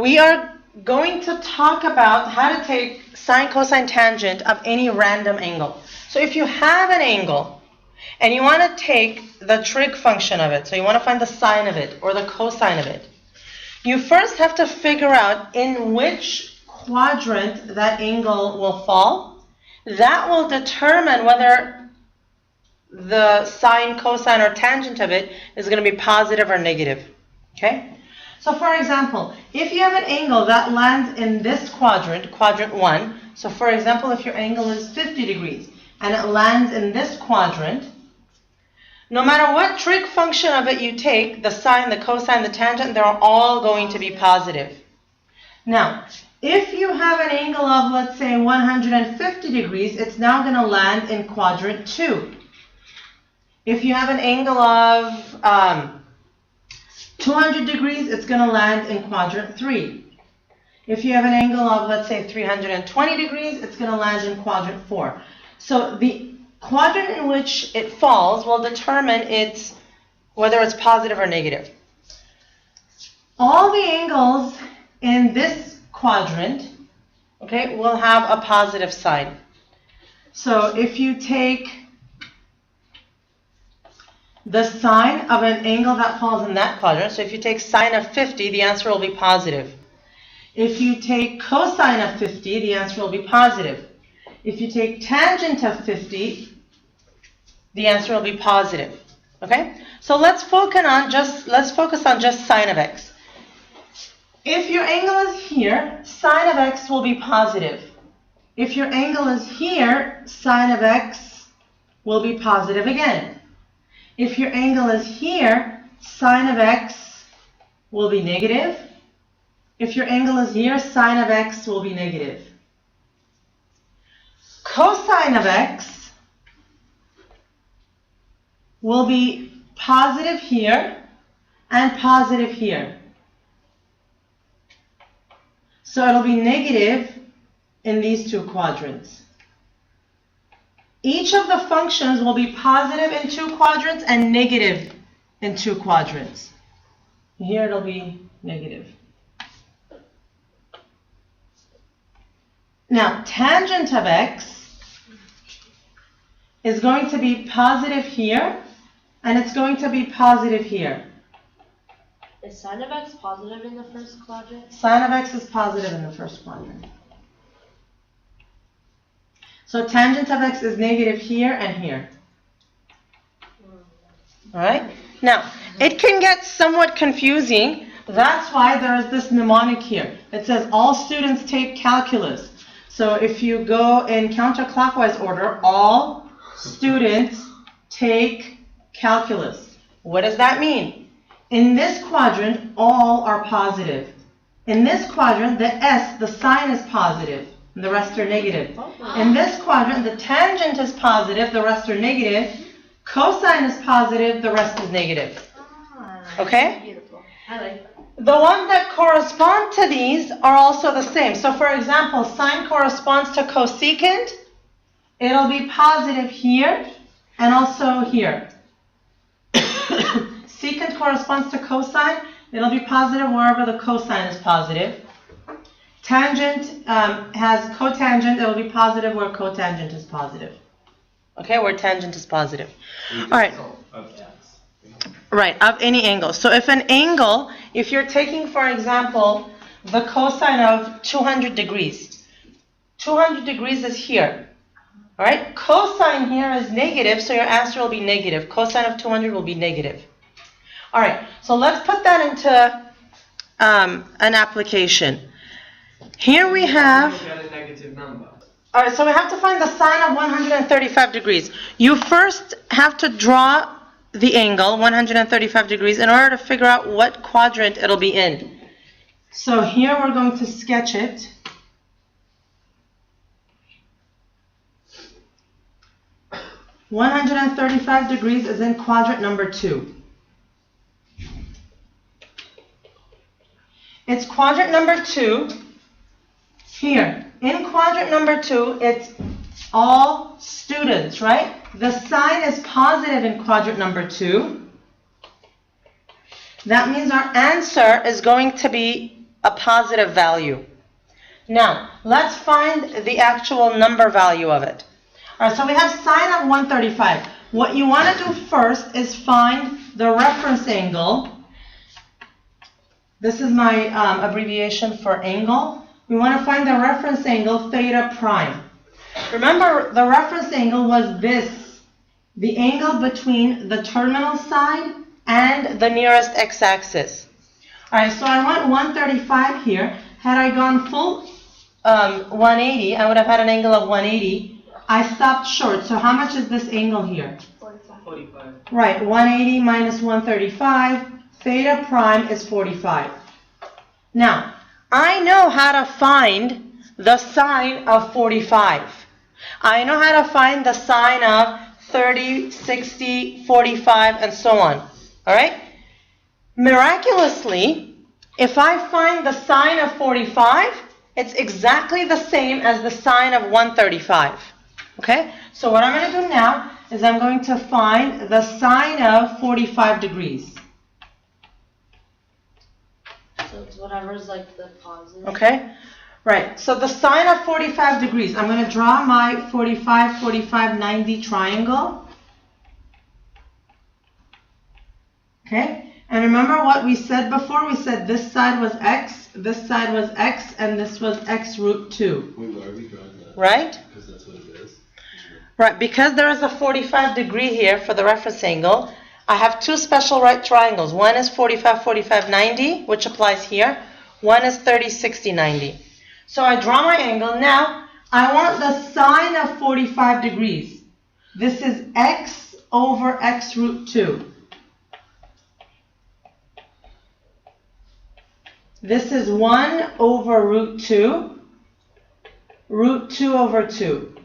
we are going to talk about how to take sine, cosine, tangent of any random angle. So if you have an angle and you want to take the trig function of it, so you want to find the sine of it or the cosine of it, you first have to figure out in which quadrant that angle will fall. That will determine whether the sine, cosine, or tangent of it is going to be positive or negative. Okay? So for example, if you have an angle that lands in this quadrant, quadrant 1, so for example, if your angle is 50 degrees and it lands in this quadrant, no matter what trig function of it you take, the sine, the cosine, the tangent, they're all going to be positive. Now, if you have an angle of, let's say, 150 degrees, it's now going to land in quadrant 2. If you have an angle of 200 degrees, it's going to land in quadrant 3. If you have an angle of, let's say, 320 degrees, it's going to land in quadrant 4. So the quadrant in which it falls will determine whether it's positive or negative. All the angles in this quadrant, okay, will have a positive sign. So if you take the sine of an angle that falls in that quadrant, so if you take sine of 50, the answer will be positive. If you take cosine of 50, the answer will be positive. If you take tangent of 50, the answer will be positive. Okay? So let's focus on just sine of x. If your angle is here, sine of x will be positive. If your angle is here, sine of x will be positive again. If your angle is here, sine of x will be negative. If your angle is here, sine of x will be negative. Cosine of x will be positive here and positive here. So it'll be negative in these two quadrants. Each of the functions will be positive in two quadrants and negative in two quadrants. Here it'll be negative. Now, tangent of x is going to be positive here, and it's going to be positive here. Is sine of x positive in the first quadrant? Sine of x is positive in the first quadrant. So tangent of x is negative here and here. All right? Now, it can get somewhat confusing. That's why there is this mnemonic here. It says all students take calculus. So if you go in counterclockwise order, all students take calculus. What does that mean? In this quadrant, all are positive. In this quadrant, the s, the sign is positive. The rest are negative. In this quadrant, the tangent is positive, the rest are negative. Cosine is positive, the rest is negative. Okay? Beautiful. I like that. The ones that correspond to these are also the same. So for example, sine corresponds to cosecant. It'll be positive here and also here. Secant corresponds to cosine. It'll be positive wherever the cosine is positive. Tangent has cotangent. It will be positive where cotangent is positive. Okay, where tangent is positive. All right. Right, of any angle. So if you're taking, for example, the cosine of 200 degrees. 200 degrees is here. All right, cosine here is negative, so your answer will be negative. Cosine of 200 will be negative. All right, so let's put that into an application. Here we have, a negative number. all right, so we have to find the sine of 135 degrees. You first have to draw the angle, 135 degrees, in order to figure out what quadrant it'll be in. So here we're going to sketch it. (135 degrees) is in quadrant number 2. It's quadrant number 2. Here, in quadrant number 2, it's all students, right? The sign is positive in quadrant number 2. That means our answer is going to be a positive value. Now, let's find the actual number value of it. All right, so we have sine of 135. What you want to do first is find the reference angle. This is my abbreviation for angle. We want to find the reference angle theta prime. Remember, the reference angle was this, the angle between the terminal side and the nearest x-axis. All right, so I want 135 here. Had I gone full 180, I would have had an angle of 180. I stopped short. So how much is this angle here? 45. Right, 180 minus 135, theta prime is 45. Now, I know how to find the sine of 45. I know how to find the sine of 30, 60, 45, and so on. All right? Miraculously, if I find the sine of 45, it's exactly the same as the sine of 135. Okay? So what I'm going to do now is I'm going to find the sine of 45 degrees. So it's whatever's like the positive. Okay? Right. So the sine of 45 degrees. I'm going to draw my 45, 45, 90 triangle. Okay? And remember what we said before? We said this side was x, this side was x, and this was x root 2. Wait, why are we drawing that? Right? Because that's what it is. Right. Because there is a 45 degree here for the reference angle, I have two special right triangles. One is 45, 45, 90, which applies here. One is 30, 60, 90. So I draw my angle. Now, I want the sine of 45 degrees. This is x over x root 2. This is 1 over root 2. Root 2 over 2.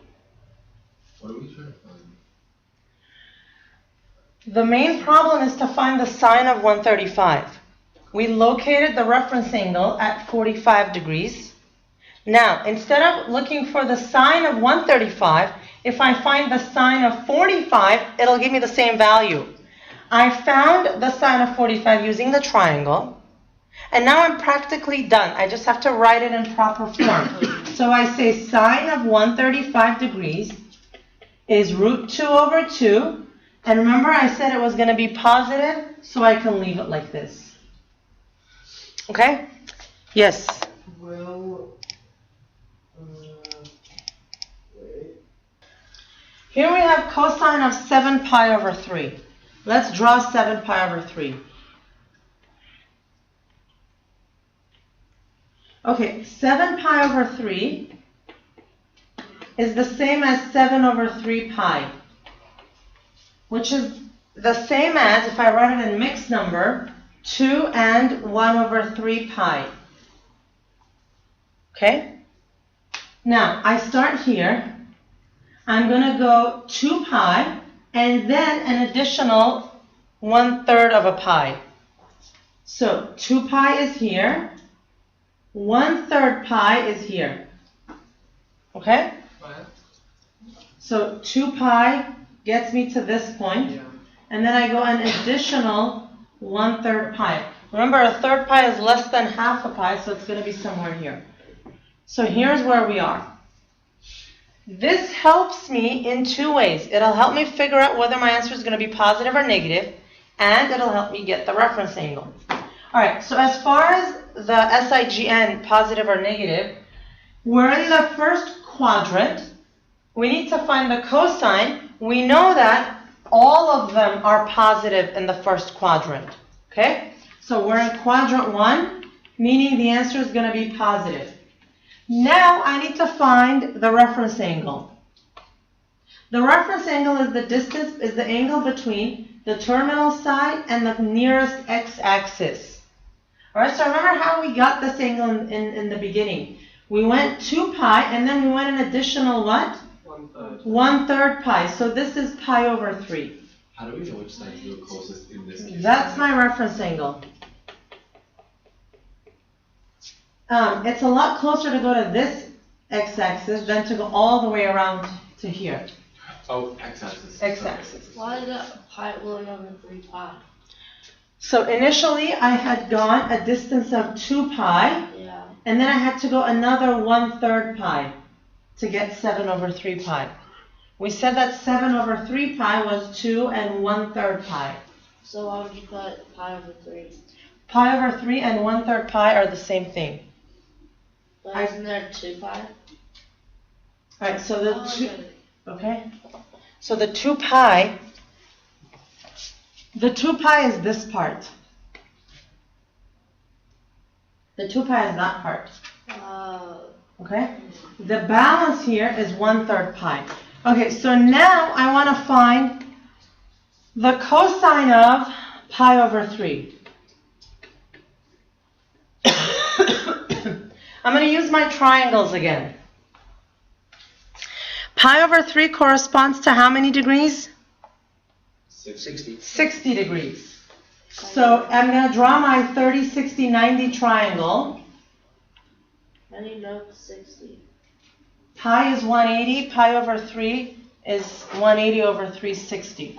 What are we trying to find? The main problem is to find the sine of 135. We located the reference angle at 45 degrees. Now, instead of looking for the sine of 135, if I find the sine of 45, it'll give me the same value. I found the sine of 45 using the triangle, and now I'm practically done. I just have to write it in proper form. So I say sine of 135 degrees is root 2 over 2. And remember I said it was going to be positive, so I can leave it like this. Okay? Yes? Well, Here we have cosine of 7 pi over 3. Let's draw 7 pi over 3. Okay, 7 pi over 3 is the same as 7 over 3 pi, which is the same as, if I write it in mixed number, 2 and 1 over 3 pi. Okay? Now, I start here. I'm going to go 2 pi, and then an additional 1/3 of a pi. So, 2 pi is here. 1/3 pi is here. Okay? So 2 pi gets me to this point, yeah. and then I go an additional 1/3 pi. Remember, a third pi is less than half a pi, so it's going to be somewhere here. So here's where we are. This helps me in two ways. It'll help me figure out whether my answer is going to be positive or negative, and it'll help me get the reference angle. All right, so as far as the SIGN, positive or negative, we're in the first quadrant. We need to find the cosine. We know that all of them are positive in the first quadrant. Okay? So we're in quadrant 1, meaning the answer is going to be positive. Now I need to find the reference angle. The reference angle is the distance, is the angle between the terminal side and the nearest x-axis. Alright, so remember how we got this angle in the beginning. We went 2 pi and then we went an additional what? 1/3. 1/3 pi. So this is pi over 3. How do we know which side is the closest in this case? That's my reference angle. It's a lot closer to go to this x-axis than to go all the way around to here. Oh, x-axis. X-axis. Why did pi will over 3 pi? So initially, I had gone a distance of 2 pi, Yeah. and then I had to go another 1/3 pi to get 7 over 3 pi. We said that 7 over 3 pi was 2 and 1/3 pi. So why would you put pi over 3? Pi over 3 and 1/3 pi are the same thing. But isn't there 2 pi? Alright, so the Oh, two, okay. okay? So the 2 pi is this part. The 2 pi is that part. Okay? The balance here is 1/3 pi. Okay, so now I want to find the cosine of pi over 3. I'm going to use my triangles again. Pi over 3 corresponds to how many degrees? 60. 60 degrees. So I'm going to draw my 30, 60, 90 triangle. How do you know it's 60? Pi is 180. Pi over 3 is 180 over 360.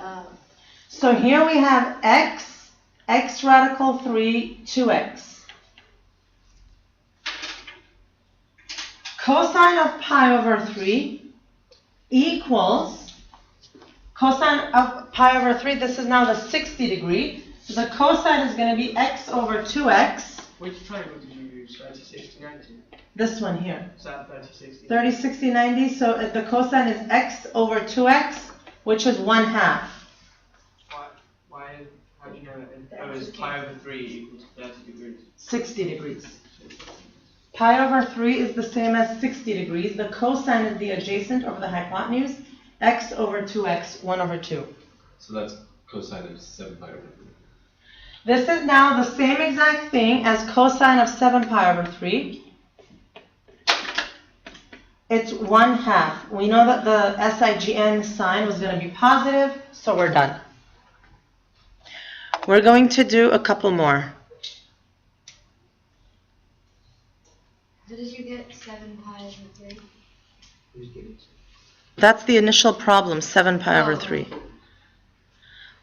So here we have x, x radical 3, 2x. Cosine of pi over 3 equals, cosine of pi over 3, this is now the 60 degree. So the cosine is going to be x over 2x. Which triangle did you use? 30, 60, 90? This one here. Is that 30, 60? 30, 60, 90. So the cosine is x over 2x, which is 1/2. Why, how do you know that? Oh, it's pi over 3 equals 30 degrees. 60 degrees. Pi over 3 is the same as 60 degrees. The cosine is the adjacent over the hypotenuse. X over 2x, 1 over 2. So that's cosine of 7 pi over 3. This is now the same exact thing as cosine of 7 pi over 3. It's 1/2. We know that the SIGN sign was going to be positive, so we're done. We're going to do a couple more. How did you get 7 pi over 3? That's the initial problem, 7 pi over 3.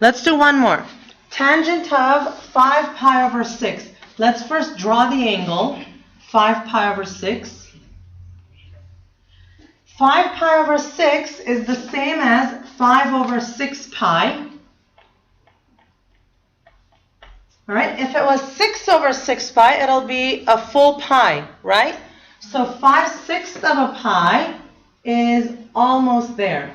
Let's do one more. Tangent of 5 pi over 6. Let's first draw the angle, 5 pi over 6. 5 pi over 6 is the same as 5 over 6 pi. All right, if it was 6 over 6 pi, it'll be a full pi, right? So 5/6 of a pi is almost there.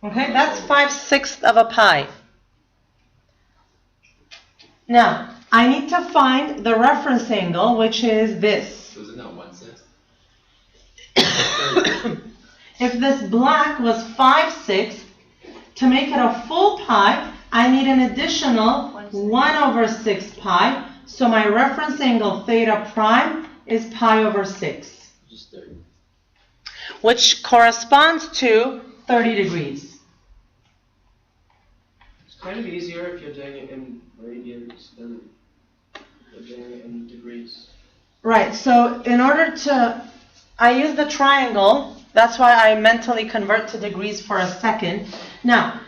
Okay, that's 5/6 of a pi. Now, I need to find the reference angle, which is this. So isn't that 1/6? If this black was 5/6, to make it a full pi, I need an additional 1 over 6 pi. So my reference angle theta prime is pi over 6. Just 30. Which corresponds to 30 degrees. It's kind of easier if you're doing it in radians than if you're doing it in degrees. Right, so in order to, I use the triangle, that's why I mentally convert to degrees for a second. Now,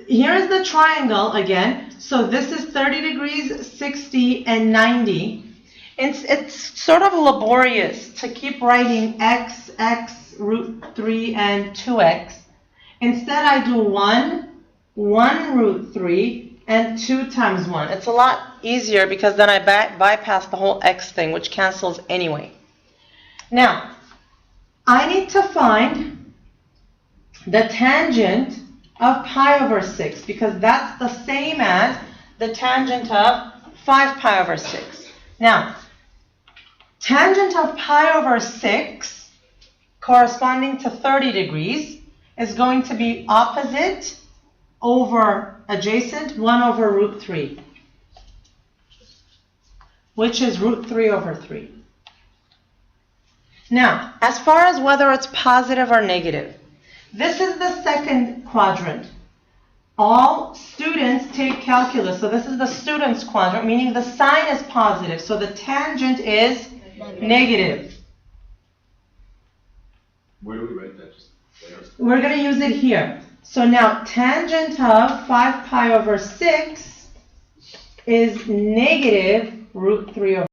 here is the triangle again. So this is 30 degrees, 60, and 90. It's sort of laborious to keep writing x, x, root 3, and 2x. Instead, I do 1 root 3, and 2 times 1. It's a lot easier because then I bypass the whole x thing, which cancels anyway. Now, I need to find the tangent of pi over 6 because that's the same as the tangent of 5 pi over 6. Now, tangent of pi over 6 corresponding to 30 degrees is going to be opposite over adjacent 1 over root 3, which is root 3 over 3. Now, as far as whether it's positive or negative, this is the second quadrant. All students take calculus. So this is the students' quadrant, meaning the sign is positive. So the tangent is negative. Where do we write that? Just there? We're going to use it here. So now tangent of 5 pi over 6 is negative root 3 over